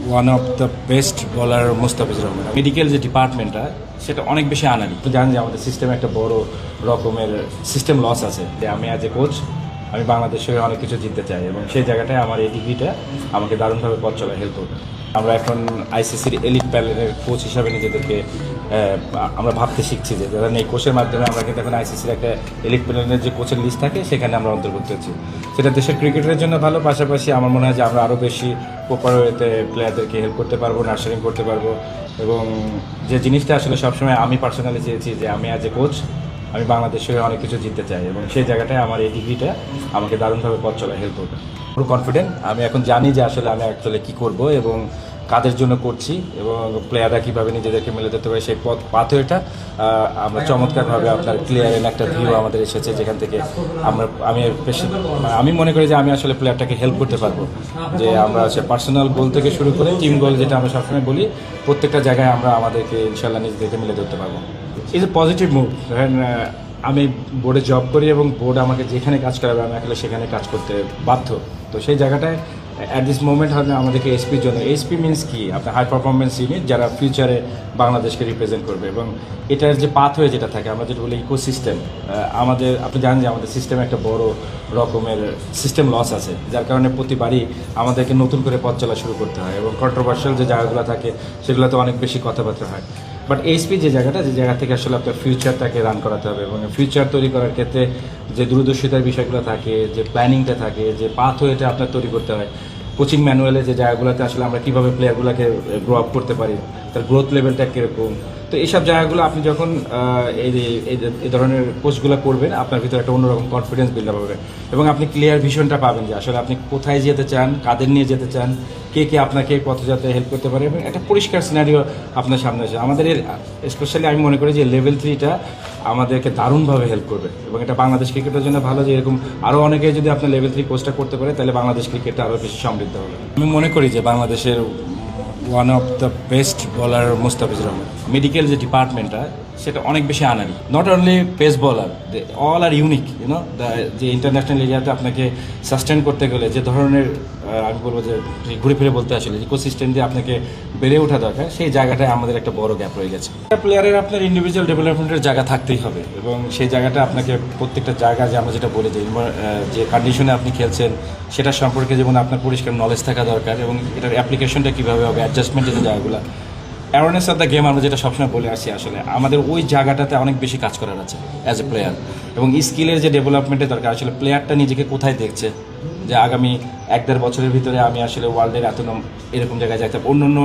One of the best বলার Mostafizur Rahman. Medical যে ডিপার্টমেন্টটা সেটা অনেক বেশি আনানি। তো জানেন যে আমাদের সিস্টেমে একটা বড় রকমের সিস্টেম লস আছে, যে আমি অ্যাজ এ কোচ আমি বাংলাদেশে অনেক কিছু জিততে চাই এবং সেই জায়গাটায় আমার এই ডিগ্রিটা আমাকে দারুণভাবে পথ চলায় হেল্প করবে। আমরা এখন আইসিসির এলিট প্যানেলের কোচ হিসাবে নিজেদেরকে আমরা ভাবতে শিখছি, যে ধরেন এই কোচের মাধ্যমে আমরা কিন্তু এখন আইসিসির একটা এলিট প্যানেলের যে কোচের লিস্ট থাকে সেখানে আমরা অন্তর্ভুক্ত হচ্ছি। সেটা দেশের ক্রিকেটের জন্য ভালো, পাশাপাশি আমার মনে হয় যে আমরা আরও বেশি প্রপার ওয়েতে প্লেয়ারদেরকে হেল্প করতে পারবো, নার্সারিং করতে পারবো। এবং যে জিনিসটা আসলে সবসময় আমি পার্সোনালি চেয়েছি, যে আমি অ্যাজ এ কোচ আমি বাংলাদেশে অনেক কিছু জিততে চাই এবং সেই জায়গাটায় আমার এই ডিগ্রিটা আমাকে দারুণভাবে পথ চলায় হেল্প করবে। পুরো কনফিডেন্ট, আমি এখন জানি যে আসলে আমি অ্যাকচুয়ালি কী করবো এবং কাদের জন্য করছি এবং প্লেয়াররা কীভাবে নিজেদেরকে মেলে দিতে পারে সেই পাথওয়েটা আমরা চমৎকারভাবে আপনার ক্লিয়ার একটা ভিউ আমাদের এসেছে, যেখান থেকে আমি মনে করি যে আমি আসলে প্লেয়ারটাকে হেল্প করতে পারবো। যে আমরা হচ্ছে পার্সোনাল গোল থেকে শুরু করে টিম গোল, যেটা আমরা সবসময় বলি, প্রত্যেকটা জায়গায় আমরা আমাদেরকে ইনশাল্লাহ নিজেদেরকে মেলে ধরতে পারবো। Is a positive move. ধরেন আমি বোর্ডে জব করি এবং বোর্ড আমাকে যেখানে কাজ করাবে আমি আসলে সেখানে কাজ করতে বাধ্য। তো সেই জায়গাটায় অ্যাট দিস মোমেন্ট হয়তো আমাদেরকে এসপির জন্য, এসপি মিনস কি আপনার হাই পারফরমেন্স ইউনিট, যারা ফিউচারে বাংলাদেশকে রিপ্রেজেন্ট করবে। এবং এটার যে পাথওয়ে যেটা থাকে, আমরা যেটা বলি ইকোসিস্টেম, আমাদের আপনি জানেন যে আমাদের সিস্টেমে একটা বড় রকমের সিস্টেম লস আছে, যার কারণে প্রতিবারই আমাদেরকে নতুন করে পথ চলা শুরু করতে হয় এবং কন্ট্রোভার্সিয়াল যে জায়গাগুলো থাকে সেগুলোতে অনেক বেশি কথাবার্তা হয়। বাট এইচপি যে জায়গা থেকে আসলে আপনার ফিউচারটাকে রান করাতে হবে এবং ফিউচার তৈরি করার ক্ষেত্রে যে দূরদর্শিতার বিষয়গুলো থাকে, যে প্ল্যানিংটা থাকে, যে পাথওয়েটা আপনার তৈরি করতে হয়, কোচিং ম্যানুয়ালে যে জায়গাগুলোতে আসলে আমরা কীভাবে প্লেয়ারগুলোকে গ্রো আপ করতে পারি, তার গ্রোথ লেভেলটা কীরকম। তো এইসব জায়গাগুলো আপনি যখন এই ধরনের কোর্সগুলো করবেন, আপনার ভিতরে একটা অন্যরকম কনফিডেন্স বিল্ড আপ হবে এবং আপনি ক্লিয়ার ভিশনটা পাবেন যে আসলে আপনি কোথায় যেতে চান, কাদের নিয়ে যেতে চান, কে আপনাকে পথে যাতে হেল্প করতে পারে এবং একটা পরিষ্কার সিনারিও আপনার সামনে আসে। আমাদের স্পেশালি আমি মনে করি যে লেভেল 3টা আমাদেরকে দারুণভাবে হেল্প করবে এবং এটা বাংলাদেশ ক্রিকেটের জন্য ভালো, যে এরকম আরও অনেকে যদি আপনার লেভেল 3 কোর্সটা করতে পারে তাহলে বাংলাদেশ ক্রিকেটটা আরও বেশি সমৃদ্ধ হবে। আমি মনে করি যে বাংলাদেশের ওয়ান অফ দ্য বেস্ট বলার মোস্তাফিজুর রহমান। মেডিকেল যে ডিপার্টমেন্টটা সেটা অনেক বেশি আনানি। Not only pace bowler, all are unique, যে ইন্টারন্যাশনাল এরিয়াতে আপনাকে সাস্টেন করতে গেলে যে ধরনের আমি বলবো যে ঘুরে ফিরে বলতে আসলে ইকোসিস্টেম দিয়ে আপনাকে বেড়ে ওঠা দরকার, সেই জায়গাটায় আমাদের একটা বড় গ্যাপ রয়ে গেছে। প্লেয়ারের আপনার ইন্ডিভিজুয়াল ডেভেলপমেন্টের জায়গা থাকতেই হবে এবং সেই জায়গাটা আপনাকে প্রত্যেকটা জায়গায়, যে আমরা যেটা বলি যে কন্ডিশনে আপনি খেলছেন সেটা সম্পর্কে যেমন আপনার পরিষ্কার নলেজ থাকা দরকার এবং এটার অ্যাপ্লিকেশনটা কীভাবে হবে, অ্যাডজাস্টমেন্টের যে জায়গাগুলো, অ্যাওয়ারনেস অফ দ্য গেম আমরা যেটা সবসময় বলে আসছি, আসলে আমাদের ওই জায়গাটাতে অনেক বেশি কাজ করার আছে অ্যাজ এ প্লেয়ার এবং স্কিলের যে ডেভেলপমেন্টের দরকার। আসলে প্লেয়ারটা নিজেকে কোথায় দেখছে, যে আগামী 1-1.5 বছরের ভিতরে আমি আসলে ওয়ার্ল্ডের এরকম জায়গায় যাইতে অন্য